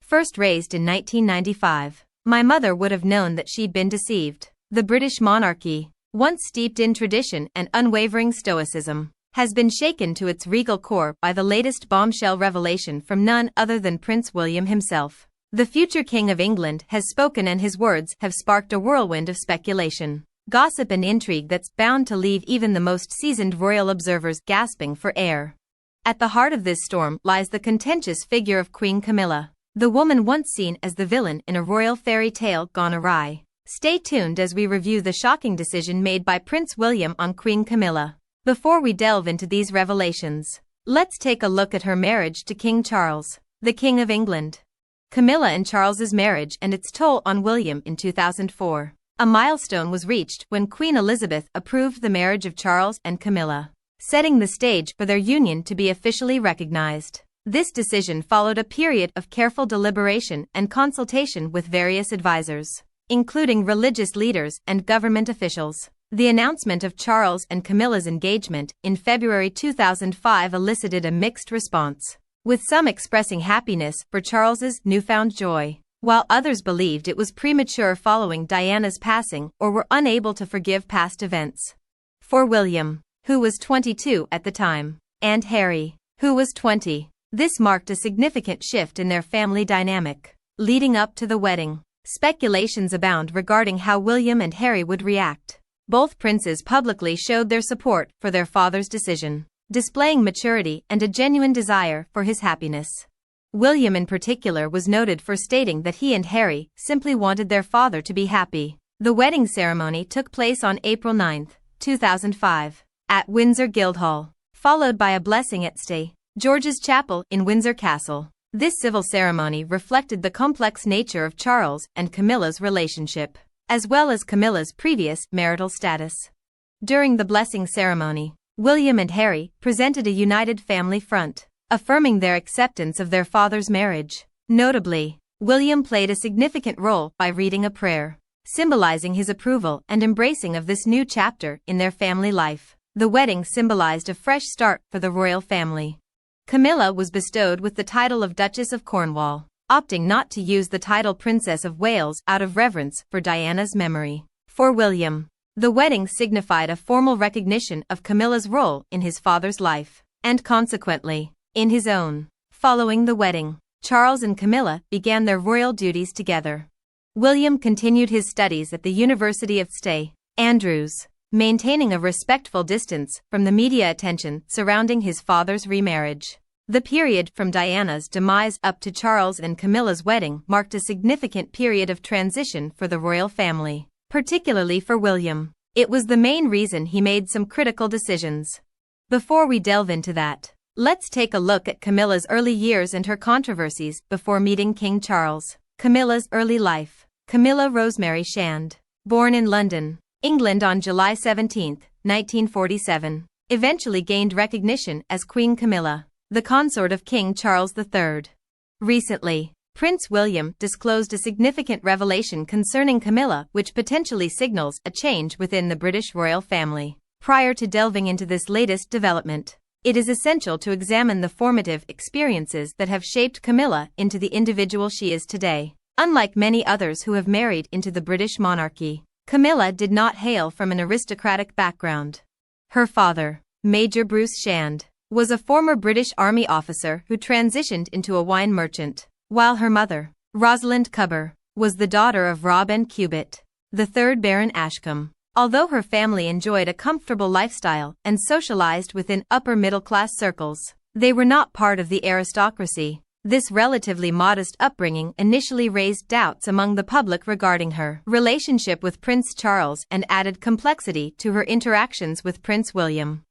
First raised in 1995, my mother would have known that she'd been deceived. The British monarchy, once steeped in tradition and unwavering stoicism, has been shaken to its regal core by the latest bombshell revelation from none other than Prince William himself. The future King of England has spoken, and his words have sparked a whirlwind of speculation, gossip and intrigue that's bound to leave even the most seasoned royal observers gasping for air. At the heart of this storm lies the contentious figure of Queen Camilla, the woman once seen as the villain in a royal fairy tale gone awry. Stay tuned as we review the shocking decision made by Prince William on Queen Camilla. Before we delve into these revelations, let's take a look at her marriage to King Charles, the King of England. Camilla and Charles's marriage and its toll on William. In 2004, a milestone was reached when Queen Elizabeth approved the marriage of Charles and Camilla, setting the stage for their union to be officially recognized. This decision followed a period of careful deliberation and consultation with various advisors, including religious leaders and government officials. The announcement of Charles and Camilla's engagement in February 2005 elicited a mixed response, with some expressing happiness for Charles's newfound joy, while others believed it was premature following Diana's passing or were unable to forgive past events. For William, who was 22 at the time, and Harry, who was 20, this marked a significant shift in their family dynamic. Leading up to the wedding, speculations abound regarding how William and Harry would react. Both princes publicly showed their support for their father's decision, displaying maturity and a genuine desire for his happiness. William in particular was noted for stating that he and Harry simply wanted their father to be happy. The wedding ceremony took place on April 9, 2005, at Windsor Guildhall, followed by a blessing at St. George's Chapel in Windsor Castle. This civil ceremony reflected the complex nature of Charles and Camilla's relationship, as well as Camilla's previous marital status. During the blessing ceremony, William and Harry presented a united family front, affirming their acceptance of their father's marriage. Notably, William played a significant role by reading a prayer, symbolizing his approval and embracing of this new chapter in their family life. The wedding symbolized a fresh start for the royal family. Camilla was bestowed with the title of Duchess of Cornwall, opting not to use the title Princess of Wales out of reverence for Diana's memory. For William, the wedding signified a formal recognition of Camilla's role in his father's life, and consequently, in his own. Following the wedding, Charles and Camilla began their royal duties together. William continued his studies at the University of St. Andrews, maintaining a respectful distance from the media attention surrounding his father's remarriage. The period from Diana's demise up to Charles and Camilla's wedding marked a significant period of transition for the royal family, particularly for William. It was the main reason he made some critical decisions. Before we delve into that, let's take a look at Camilla's early years and her controversies before meeting King Charles. Camilla's early life. Camilla Rosemary Shand, born in London, England on July 17, 1947, eventually gained recognition as Queen Camilla, the consort of King Charles III. Recently, Prince William disclosed a significant revelation concerning Camilla which potentially signals a change within the British royal family. Prior to delving into this latest development, it is essential to examine the formative experiences that have shaped Camilla into the individual she is today. Unlike many others who have married into the British monarchy, Camilla did not hail from an aristocratic background. Her father, Major Bruce Shand, was a former British Army officer who transitioned into a wine merchant, while her mother, Rosalind Cubber, was the daughter of Rob and Cubitt, the third Baron Ashcombe. Although her family enjoyed a comfortable lifestyle and socialized within upper-middle-class circles, they were not part of the aristocracy. This relatively modest upbringing initially raised doubts among the public regarding her relationship with Prince Charles and added complexity to her interactions with Prince William.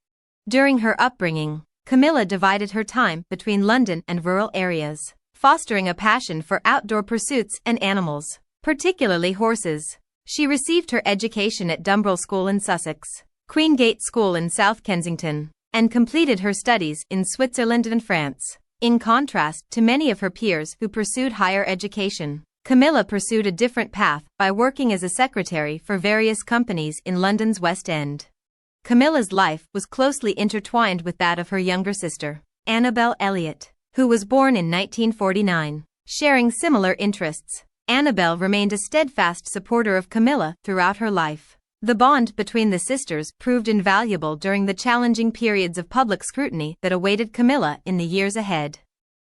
During her upbringing, Camilla divided her time between London and rural areas, fostering a passion for outdoor pursuits and animals, particularly horses. She received her education at Dumbrell School in Sussex, Queen Gate School in South Kensington, and completed her studies in Switzerland and France. In contrast to many of her peers who pursued higher education, Camilla pursued a different path by working as a secretary for various companies in London's West End. Camilla's life was closely intertwined with that of her younger sister, Annabel Elliot, who was born in 1949. sharing similar interests. Annabel remained a steadfast supporter of Camilla throughout her life. The bond between the sisters proved invaluable during the challenging periods of public scrutiny that awaited Camilla in the years ahead.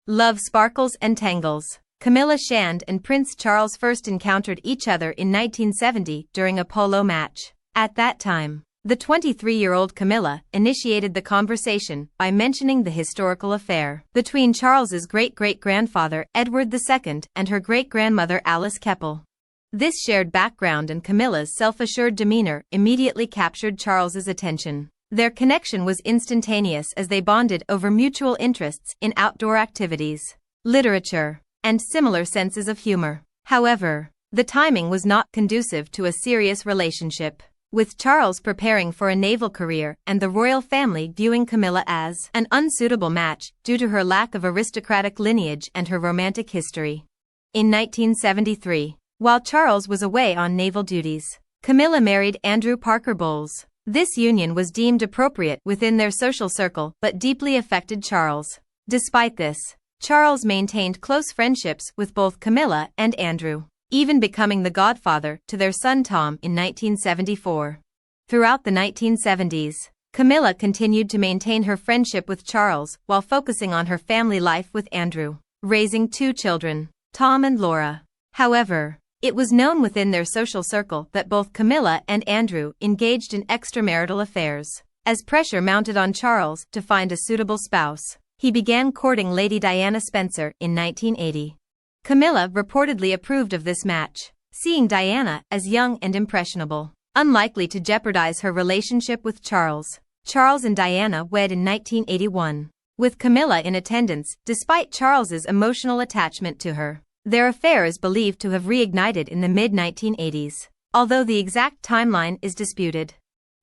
Love sparkles and tangles. Camilla Shand and Prince Charles first encountered each other in 1970 during a polo match. At that time, the 23-year-old Camilla initiated the conversation by mentioning the historical affair between Charles's great-great-grandfather Edward II and her great-grandmother Alice Keppel. This shared background and Camilla's self-assured demeanor immediately captured Charles's attention. Their connection was instantaneous as they bonded over mutual interests in outdoor activities, literature, and similar senses of humor. However, the timing was not conducive to a serious relationship, with Charles preparing for a naval career and the royal family viewing Camilla as an unsuitable match due to her lack of aristocratic lineage and her romantic history. In 1973, while Charles was away on naval duties, Camilla married Andrew Parker Bowles. This union was deemed appropriate within their social circle but deeply affected Charles. Despite this, Charles maintained close friendships with both Camilla and Andrew, even becoming the godfather to their son Tom in 1974. Throughout the 1970s, Camilla continued to maintain her friendship with Charles while focusing on her family life with Andrew, raising 2 children, Tom and Laura. However, it was known within their social circle that both Camilla and Andrew engaged in extramarital affairs. As pressure mounted on Charles to find a suitable spouse, he began courting Lady Diana Spencer in 1980. Camilla reportedly approved of this match, seeing Diana as young and impressionable, unlikely to jeopardize her relationship with Charles. Charles and Diana wed in 1981, with Camilla in attendance despite Charles's emotional attachment to her. Their affair is believed to have reignited in the mid-1980s, although the exact timeline is disputed.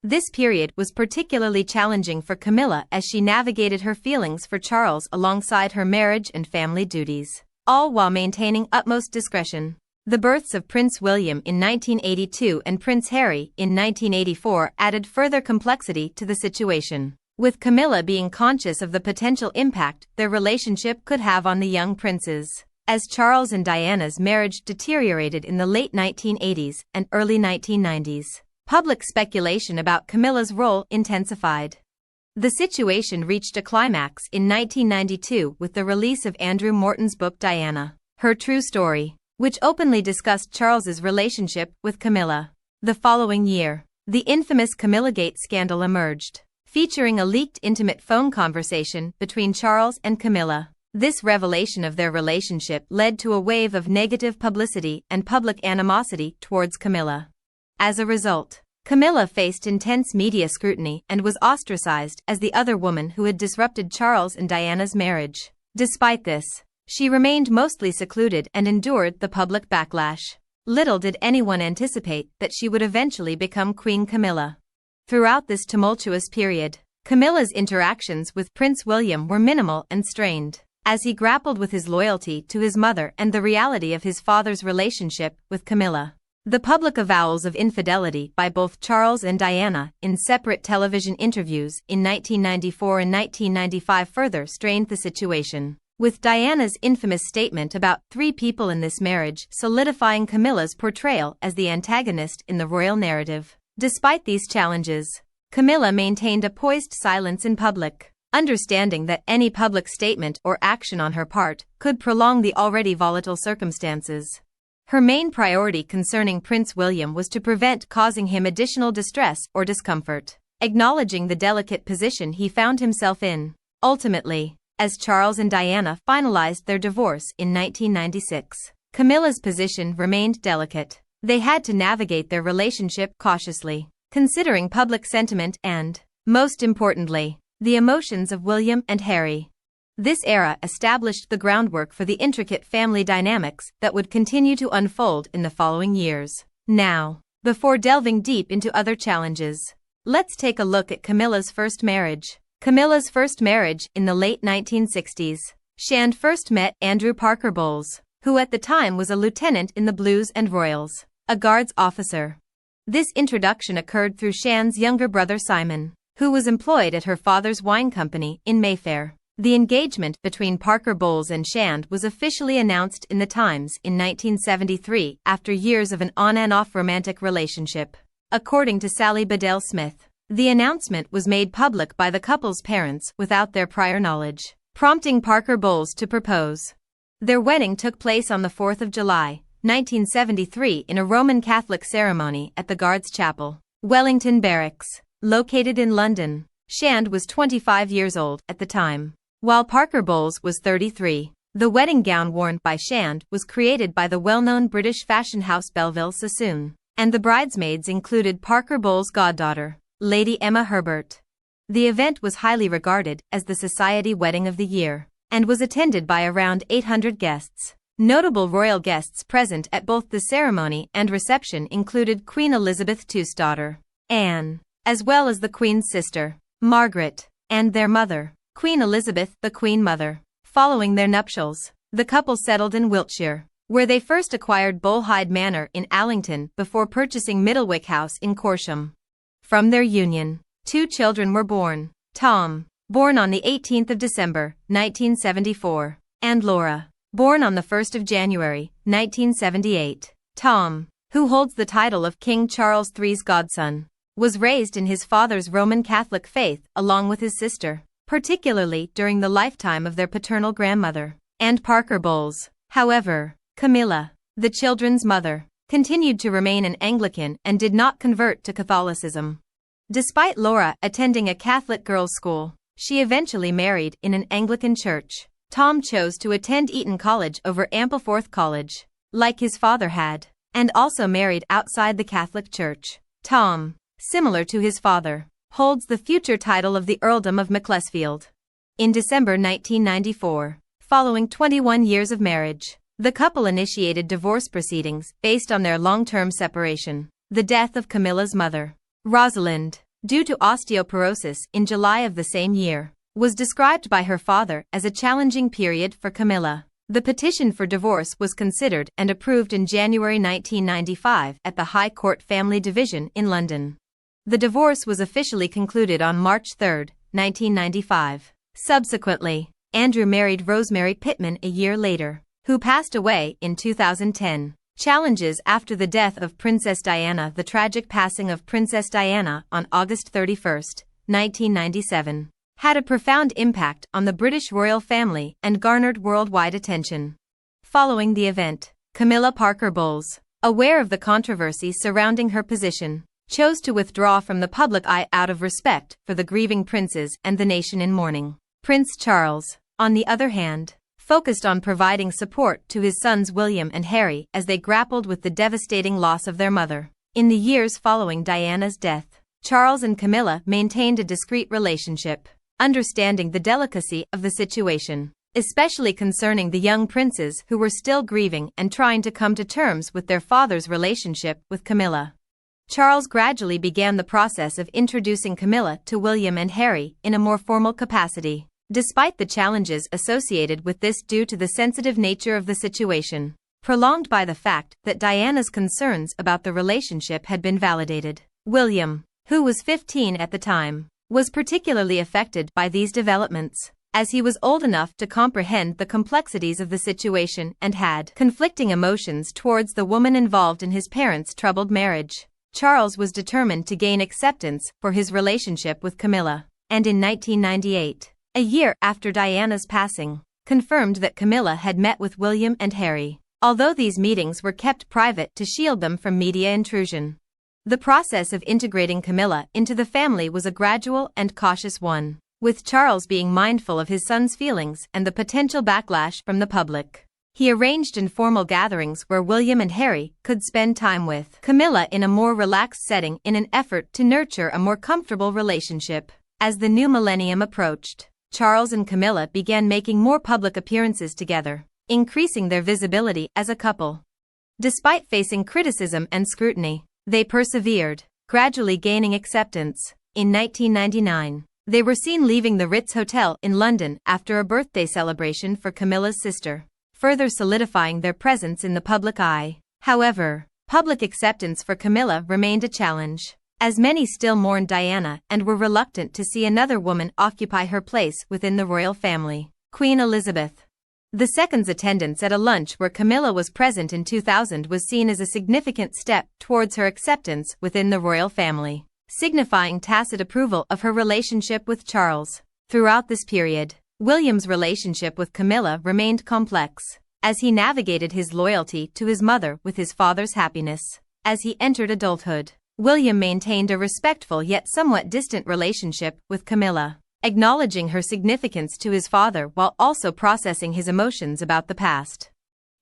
This period was particularly challenging for Camilla as she navigated her feelings for Charles alongside her marriage and family duties, all while maintaining utmost discretion. The births of Prince William in 1982 and Prince Harry in 1984 added further complexity to the situation, with Camilla being conscious of the potential impact their relationship could have on the young princes. As Charles and Diana's marriage deteriorated in the late 1980s and early 1990s, public speculation about Camilla's role intensified. The situation reached a climax in 1992 with the release of Andrew Morton's book Diana, Her True Story, which openly discussed Charles's relationship with Camilla. The following year, the infamous Camillagate scandal emerged, featuring a leaked intimate phone conversation between Charles and Camilla. This revelation of their relationship led to a wave of negative publicity and public animosity towards Camilla. As a result, Camilla faced intense media scrutiny and was ostracized as the other woman who had disrupted Charles and Diana's marriage. Despite this, she remained mostly secluded and endured the public backlash. Little did anyone anticipate that she would eventually become Queen Camilla. Throughout this tumultuous period, Camilla's interactions with Prince William were minimal and strained, as he grappled with his loyalty to his mother and the reality of his father's relationship with Camilla. The public avowals of infidelity by both Charles and Diana in separate television interviews in 1994 and 1995 further strained the situation, with Diana's infamous statement about 3 people in this marriage solidifying Camilla's portrayal as the antagonist in the royal narrative. Despite these challenges, Camilla maintained a poised silence in public, understanding that any public statement or action on her part could prolong the already volatile circumstances. Her main priority concerning Prince William was to prevent causing him additional distress or discomfort, acknowledging the delicate position he found himself in. Ultimately, as Charles and Diana finalized their divorce in 1996, Camilla's position remained delicate. They had to navigate their relationship cautiously, considering public sentiment and, most importantly, the emotions of William and Harry. This era established the groundwork for the intricate family dynamics that would continue to unfold in the following years. Now, before delving deep into other challenges, let's take a look at Camilla's first marriage. Camilla's first marriage in the late 1960s. Shand first met Andrew Parker Bowles, who at the time was a lieutenant in the Blues and Royals, a Guards officer. This introduction occurred through Shand's younger brother Simon, who was employed at her father's wine company in Mayfair. The engagement between Parker Bowles and Shand was officially announced in the Times in 1973 after years of an on-and-off romantic relationship. According to Sally Bedell Smith, the announcement was made public by the couple's parents without their prior knowledge, prompting Parker Bowles to propose. Their wedding took place on the 4th of July, 1973 in a Roman Catholic ceremony at the Guards Chapel, Wellington Barracks, located in London. Shand was 25 years old at the time, while Parker Bowles was 33. The wedding gown worn by Shand was created by the well-known British fashion house Belleville Sassoon, and the bridesmaids included Parker Bowles' goddaughter, Lady Emma Herbert. The event was highly regarded as the Society Wedding of the Year, and was attended by around 800 guests. Notable royal guests present at both the ceremony and reception included Queen Elizabeth II's daughter, Anne, as well as the Queen's sister, Margaret, and their mother, Queen Elizabeth, the Queen Mother. Following their nuptials, the couple settled in Wiltshire, where they first acquired Bolehide Manor in Allington before purchasing Middlewick House in Corsham. From their union, 2 children were born: Tom, born on the 18th of December, 1974, and Laura, born on the 1st of January, 1978. Tom, who holds the title of King Charles III's godson, was raised in his father's Roman Catholic faith along with his sister, particularly during the lifetime of their paternal grandmother, and Parker Bowles. However, Camilla, the children's mother, continued to remain an Anglican and did not convert to Catholicism. Despite Laura attending a Catholic girls' school, she eventually married in an Anglican church. Tom chose to attend Eton College over Ampleforth College, like his father had, and also married outside the Catholic Church. Tom, similar to his father, holds the future title of the Earldom of Macclesfield. In December 1994, following 21 years of marriage, the couple initiated divorce proceedings based on their long-term separation. The death of Camilla's mother, Rosalind, due to osteoporosis in July of the same year, was described by her father as a challenging period for Camilla. The petition for divorce was considered and approved in January 1995 at the High Court Family Division in London. The divorce was officially concluded on March 3, 1995. Subsequently, Andrew married Rosemary Pittman a year later, who passed away in 2010. Challenges after the death of Princess Diana. The tragic passing of Princess Diana on August 31, 1997, had a profound impact on the British royal family and garnered worldwide attention. Following the event, Camilla Parker Bowles, aware of the controversy surrounding her position, chose to withdraw from the public eye out of respect for the grieving princes and the nation in mourning. Prince Charles, on the other hand, focused on providing support to his sons William and Harry as they grappled with the devastating loss of their mother. In the years following Diana's death, Charles and Camilla maintained a discreet relationship, understanding the delicacy of the situation, especially concerning the young princes who were still grieving and trying to come to terms with their father's relationship with Camilla. Charles gradually began the process of introducing Camilla to William and Harry in a more formal capacity, despite the challenges associated with this due to the sensitive nature of the situation, prolonged by the fact that Diana's concerns about the relationship had been validated. William, who was 15 at the time, was particularly affected by these developments, as he was old enough to comprehend the complexities of the situation and had conflicting emotions towards the woman involved in his parents' troubled marriage. Charles was determined to gain acceptance for his relationship with Camilla, and in 1998, a year after Diana's passing, confirmed that Camilla had met with William and Harry, although these meetings were kept private to shield them from media intrusion. The process of integrating Camilla into the family was a gradual and cautious one, with Charles being mindful of his son's feelings and the potential backlash from the public. He arranged informal gatherings where William and Harry could spend time with Camilla in a more relaxed setting in an effort to nurture a more comfortable relationship. As the new millennium approached, Charles and Camilla began making more public appearances together, increasing their visibility as a couple. Despite facing criticism and scrutiny, they persevered, gradually gaining acceptance. In 1999, they were seen leaving the Ritz Hotel in London after a birthday celebration for Camilla's sister, further solidifying their presence in the public eye. However, public acceptance for Camilla remained a challenge. as many still mourned Diana and were reluctant to see another woman occupy her place within the royal family. Queen Elizabeth II's attendance at a lunch where Camilla was present in 2000 was seen as a significant step towards her acceptance within the royal family, signifying tacit approval of her relationship with Charles. Throughout this period, William's relationship with Camilla remained complex, as he navigated his loyalty to his mother with his father's happiness. As he entered adulthood, William maintained a respectful yet somewhat distant relationship with Camilla, acknowledging her significance to his father while also processing his emotions about the past.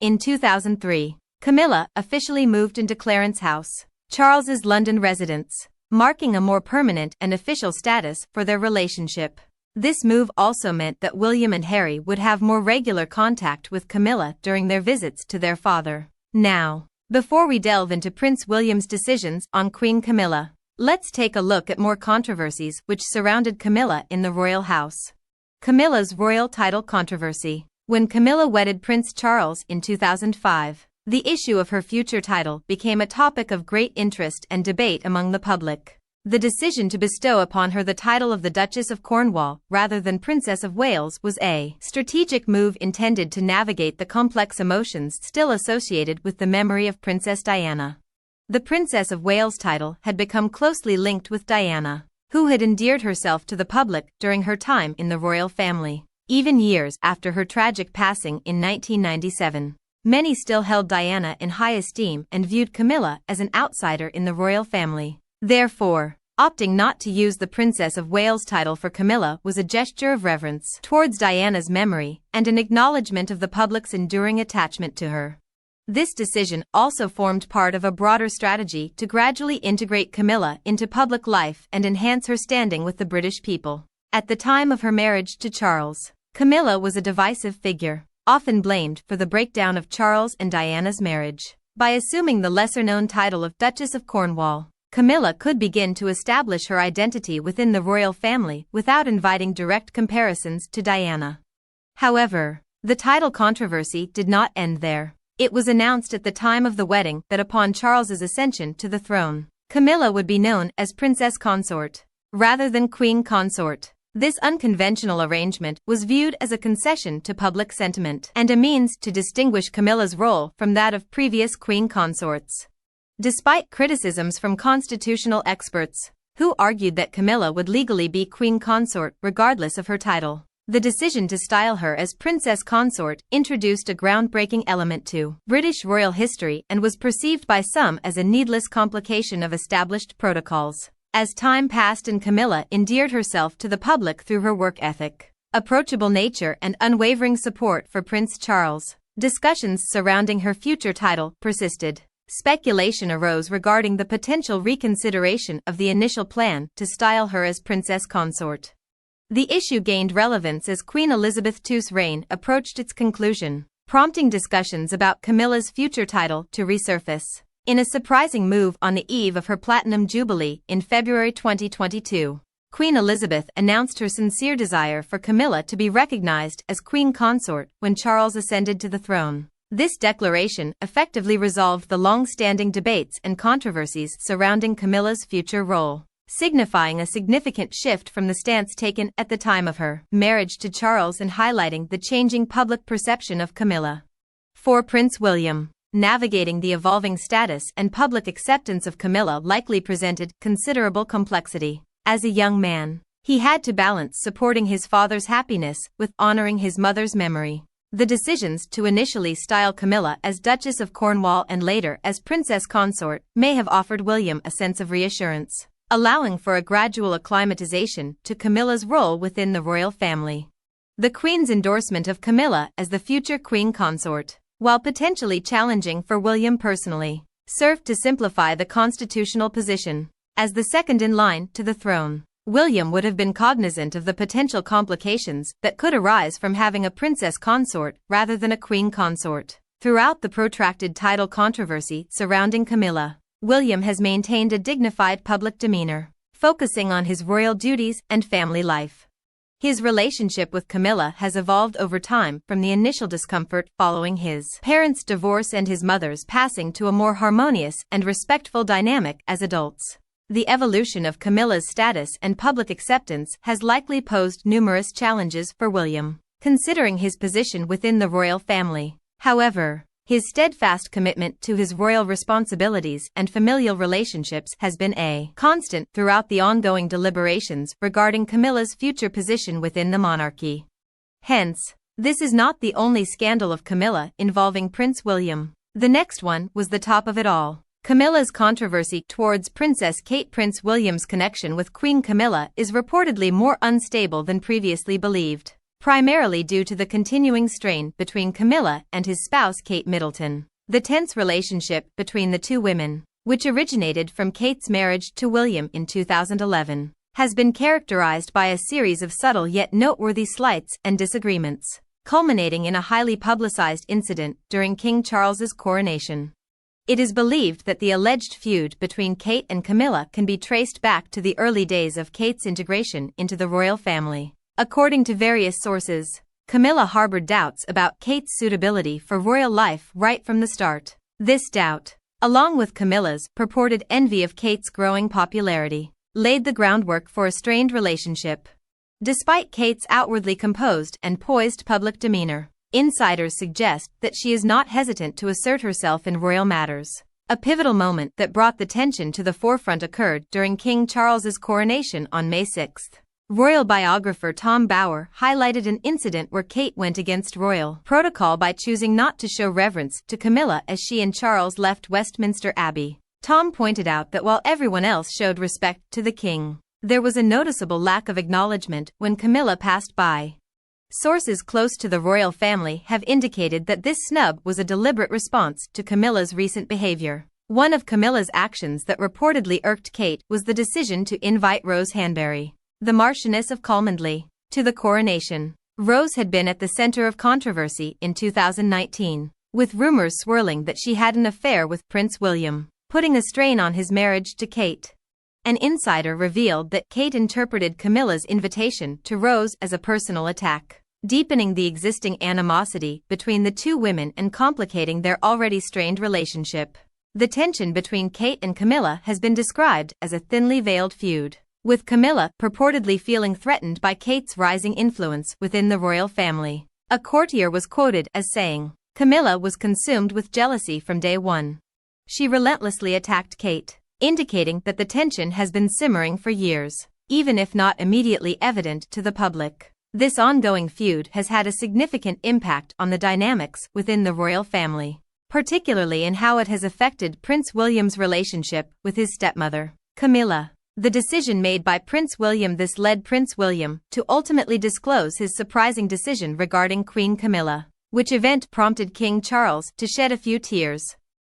In 2003, Camilla officially moved into Clarence House, Charles's London residence, marking a more permanent and official status for their relationship. This move also meant that William and Harry would have more regular contact with Camilla during their visits to their father. Now, before we delve into Prince William's decisions on Queen Camilla, let's take a look at more controversies which surrounded Camilla in the royal house. Camilla's royal title controversy. When Camilla wedded Prince Charles in 2005, the issue of her future title became a topic of great interest and debate among the public. The decision to bestow upon her the title of the Duchess of Cornwall rather than Princess of Wales was a strategic move intended to navigate the complex emotions still associated with the memory of Princess Diana. The Princess of Wales title had become closely linked with Diana, who had endeared herself to the public during her time in the royal family. Even years after her tragic passing in 1997, many still held Diana in high esteem and viewed Camilla as an outsider in the royal family. Therefore, opting not to use the Princess of Wales title for Camilla was a gesture of reverence towards Diana's memory and an acknowledgement of the public's enduring attachment to her. This decision also formed part of a broader strategy to gradually integrate Camilla into public life and enhance her standing with the British people. At the time of her marriage to Charles, Camilla was a divisive figure, often blamed for the breakdown of Charles and Diana's marriage. By assuming the lesser-known title of Duchess of Cornwall, Camilla could begin to establish her identity within the royal family without inviting direct comparisons to Diana. However, the title controversy did not end there. It was announced at the time of the wedding that upon Charles's ascension to the throne, Camilla would be known as Princess Consort, rather than Queen Consort. This unconventional arrangement was viewed as a concession to public sentiment and a means to distinguish Camilla's role from that of previous queen consorts. Despite criticisms from constitutional experts, who argued that Camilla would legally be queen consort regardless of her title, the decision to style her as Princess Consort introduced a groundbreaking element to British royal history and was perceived by some as a needless complication of established protocols. As time passed and Camilla endeared herself to the public through her work ethic, approachable nature and unwavering support for Prince Charles, discussions surrounding her future title persisted. Speculation arose regarding the potential reconsideration of the initial plan to style her as Princess Consort. The issue gained relevance as Queen Elizabeth II's reign approached its conclusion, prompting discussions about Camilla's future title to resurface. In a surprising move on the eve of her Platinum Jubilee in February 2022, Queen Elizabeth announced her sincere desire for Camilla to be recognized as Queen Consort when Charles ascended to the throne. This declaration effectively resolved the long-standing debates and controversies surrounding Camilla's future role, signifying a significant shift from the stance taken at the time of her marriage to Charles and highlighting the changing public perception of Camilla. For Prince William, navigating the evolving status and public acceptance of Camilla likely presented considerable complexity. As a young man, he had to balance supporting his father's happiness with honoring his mother's memory. The decisions to initially style Camilla as Duchess of Cornwall and later as Princess Consort may have offered William a sense of reassurance, allowing for a gradual acclimatization to Camilla's role within the royal family. The Queen's endorsement of Camilla as the future Queen Consort, while potentially challenging for William personally, served to simplify the constitutional position. As the second in line to the throne, William would have been cognizant of the potential complications that could arise from having a princess consort rather than a queen consort. Throughout the protracted title controversy surrounding Camilla, William has maintained a dignified public demeanor, focusing on his royal duties and family life. His relationship with Camilla has evolved over time from the initial discomfort following his parents' divorce and his mother's passing to a more harmonious and respectful dynamic as adults. The evolution of Camilla's status and public acceptance has likely posed numerous challenges for William, considering his position within the royal family. However, his steadfast commitment to his royal responsibilities and familial relationships has been a constant throughout the ongoing deliberations regarding Camilla's future position within the monarchy. Hence, this is not the only scandal of Camilla involving Prince William. The next one was the top of it all. Camilla's controversy towards Princess Kate. Prince William's connection with Queen Camilla is reportedly more unstable than previously believed, primarily due to the continuing strain between Camilla and his spouse Kate Middleton. The tense relationship between the two women, which originated from Kate's marriage to William in 2011, has been characterized by a series of subtle yet noteworthy slights and disagreements, culminating in a highly publicized incident during King Charles's coronation. It is believed that the alleged feud between Kate and Camilla can be traced back to the early days of Kate's integration into the royal family. According to various sources, Camilla harbored doubts about Kate's suitability for royal life right from the start. This doubt, along with Camilla's purported envy of Kate's growing popularity, laid the groundwork for a strained relationship. Despite Kate's outwardly composed and poised public demeanor, insiders suggest that she is not hesitant to assert herself in royal matters. A pivotal moment that brought the tension to the forefront occurred during King Charles's coronation on May 6. Royal biographer Tom Bower highlighted an incident where Kate went against royal protocol by choosing not to show reverence to Camilla as she and Charles left Westminster Abbey. Tom pointed out that while everyone else showed respect to the king, there was a noticeable lack of acknowledgement when Camilla passed by. Sources close to the royal family have indicated that this snub was a deliberate response to Camilla's recent behavior. One of Camilla's actions that reportedly irked Kate was the decision to invite Rose Hanbury, the Marchioness of Cholmondeley, to the coronation. Rose had been at the center of controversy in 2019, with rumors swirling that she had an affair with Prince William, putting a strain on his marriage to Kate. An insider revealed that Kate interpreted Camilla's invitation to Rose as a personal attack, deepening the existing animosity between the two women and complicating their already strained relationship. The tension between Kate and Camilla has been described as a thinly veiled feud, with Camilla purportedly feeling threatened by Kate's rising influence within the royal family. A courtier was quoted as saying, "Camilla was consumed with jealousy from day one. She relentlessly attacked Kate," indicating that the tension has been simmering for years, even if not immediately evident to the public. This ongoing feud has had a significant impact on the dynamics within the royal family, particularly in how it has affected Prince William's relationship with his stepmother, Camilla. The decision made by Prince William led Prince William to ultimately disclose his surprising decision regarding Queen Camilla, which event prompted King Charles to shed a few tears.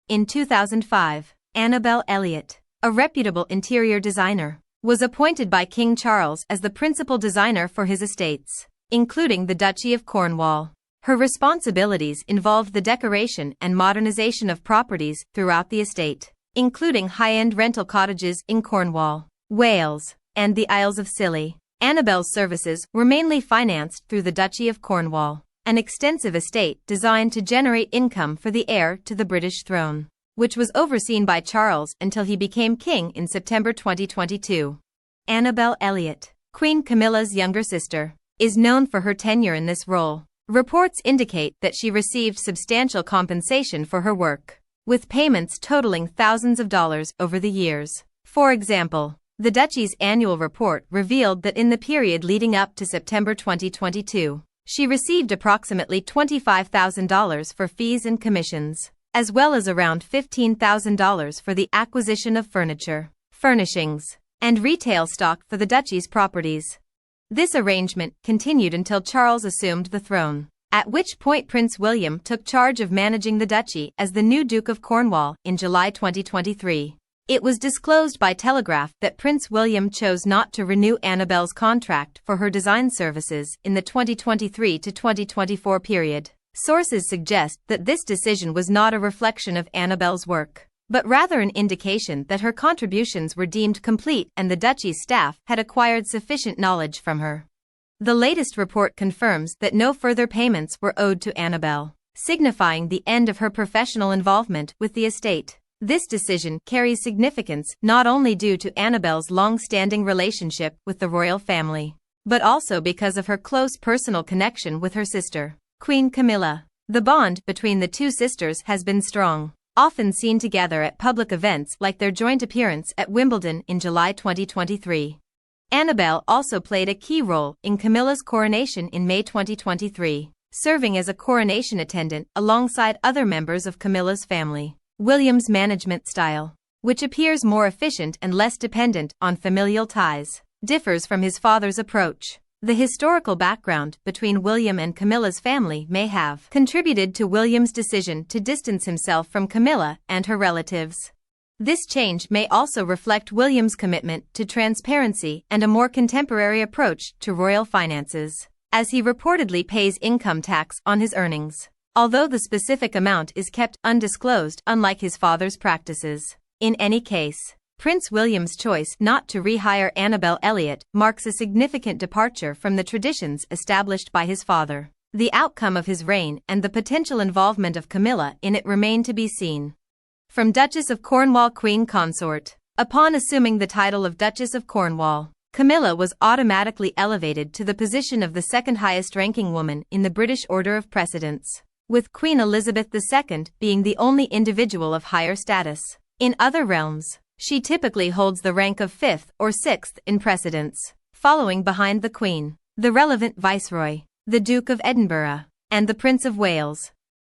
In 2005, Annabel Elliott, a reputable interior designer, was appointed by King Charles as the principal designer for his estates, including the Duchy of Cornwall. Her responsibilities involved the decoration and modernization of properties throughout the estate, including high-end rental cottages in Cornwall, Wales, and the Isles of Scilly. Annabel's services were mainly financed through the Duchy of Cornwall, an extensive estate designed to generate income for the heir to the British throne, which was overseen by Charles until he became king in September 2022. Annabel Elliott, Queen Camilla's younger sister, is known for her tenure in this role. Reports indicate that she received substantial compensation for her work, with payments totaling thousands of dollars over the years. For example, the Duchy's annual report revealed that in the period leading up to September 2022, she received approximately $25,000 for fees and commissions, as well as around $15,000 for the acquisition of furniture, furnishings, and retail stock for the Duchy's properties. This arrangement continued until Charles assumed the throne, at which point Prince William took charge of managing the Duchy as the new Duke of Cornwall in July 2023. It was disclosed by Telegraph that Prince William chose not to renew Annabel's contract for her design services in the 2023 to 2024 period. Sources suggest that this decision was not a reflection of Annabel's work, but rather an indication that her contributions were deemed complete and the Duchy's staff had acquired sufficient knowledge from her. The latest report confirms that no further payments were owed to Annabel, signifying the end of her professional involvement with the estate. This decision carries significance not only due to Annabelle's long-standing relationship with the royal family, but also because of her close personal connection with her sister, Queen Camilla. The bond between the two sisters has been strong, often seen together at public events like their joint appearance at Wimbledon in July 2023. Annabelle also played a key role in Camilla's coronation in May 2023, serving as a coronation attendant alongside other members of Camilla's family. William's management style, which appears more efficient and less dependent on familial ties, differs from his father's approach. The historical background between William and Camilla's family may have contributed to William's decision to distance himself from Camilla and her relatives. This change may also reflect William's commitment to transparency and a more contemporary approach to royal finances, as he reportedly pays income tax on his earnings, although the specific amount is kept undisclosed, unlike his father's practices. In any case, Prince William's choice not to rehire Annabelle Elliot marks a significant departure from the traditions established by his father. The outcome of his reign and the potential involvement of Camilla in it remain to be seen. From Duchess of Cornwall Queen Consort. Upon assuming the title of Duchess of Cornwall, Camilla was automatically elevated to the position of the second highest-ranking woman in the British order of precedence, with Queen Elizabeth II being the only individual of higher status. In other realms, she typically holds the rank of 5th or 6th in precedence, following behind the Queen, the relevant Viceroy, the Duke of Edinburgh, and the Prince of Wales.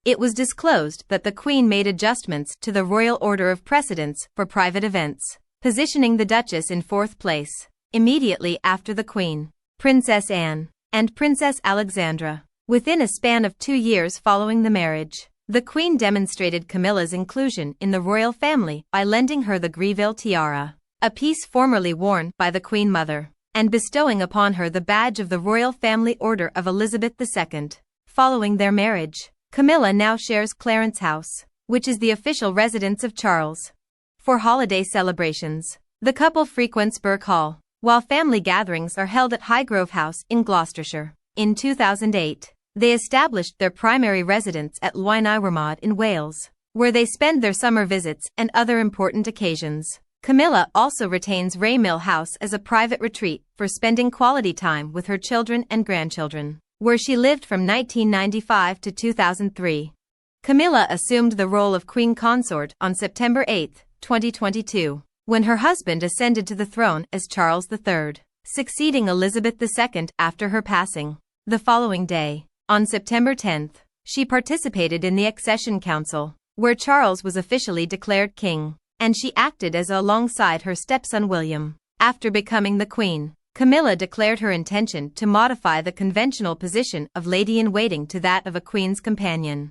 It was disclosed that the Queen made adjustments to the royal order of precedence for private events, positioning the Duchess in 4th place, immediately after the Queen, Princess Anne, and Princess Alexandra. Within a span of 2 years following the marriage, the Queen demonstrated Camilla's inclusion in the royal family by lending her the Greville tiara, a piece formerly worn by the Queen Mother, and bestowing upon her the badge of the Royal Family Order of Elizabeth II. Following their marriage, Camilla now shares Clarence House, which is the official residence of Charles. For holiday celebrations, the couple frequents Burke Hall, while family gatherings are held at Highgrove House in Gloucestershire. In 2008, they established their primary residence at Llwynairamod in Wales, where they spend their summer visits and other important occasions. Camilla also retains Raymill House as a private retreat for spending quality time with her children and grandchildren, where she lived from 1995 to 2003. Camilla assumed the role of Queen Consort on September 8, 2022, when her husband ascended to the throne as Charles III, succeeding Elizabeth II after her passing. The following day, on September 10, she participated in the Accession Council, where Charles was officially declared king, and she acted as alongside her stepson William. After becoming the Queen, Camilla declared her intention to modify the conventional position of lady-in-waiting to that of a Queen's companion.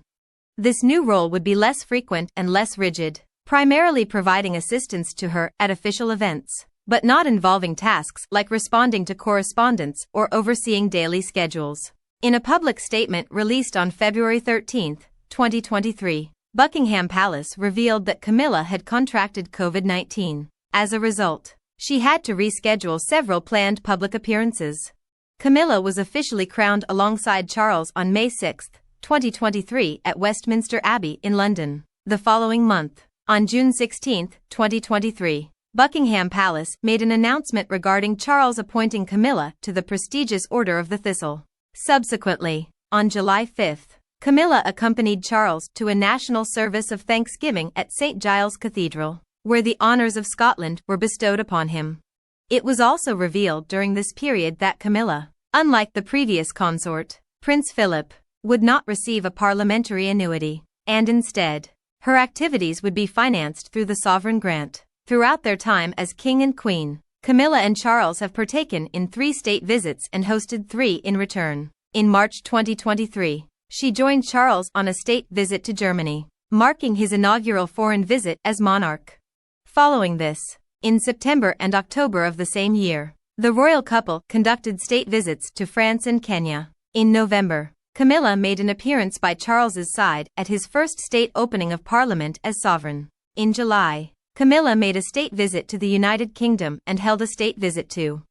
This new role would be less frequent and less rigid, primarily providing assistance to her at official events, but not involving tasks like responding to correspondence or overseeing daily schedules. In a public statement released on February 13, 2023, Buckingham Palace revealed that Camilla had contracted COVID-19. As a result, she had to reschedule several planned public appearances. Camilla was officially crowned alongside Charles on May 6, 2023 at Westminster Abbey in London. The following month, on June 16, 2023, Buckingham Palace made an announcement regarding Charles appointing Camilla to the prestigious Order of the Thistle. Subsequently, on July 5, Camilla accompanied Charles to a national service of thanksgiving at St. Giles Cathedral, where the honours of Scotland were bestowed upon him. It was also revealed during this period that Camilla, unlike the previous consort, Prince Philip, would not receive a parliamentary annuity, and instead, her activities would be financed through the sovereign grant. Throughout their time as King and Queen, Camilla and Charles have partaken in 3 state visits and hosted 3 in return. In March 2023, she joined Charles on a state visit to Germany, marking his inaugural foreign visit as monarch. Following this, in September and October of the same year, the royal couple conducted state visits to France and Kenya. In November, Camilla made an appearance by Charles's side at his first state opening of Parliament as sovereign. In July, Camilla made a state visit to the United Kingdom and held a state visit to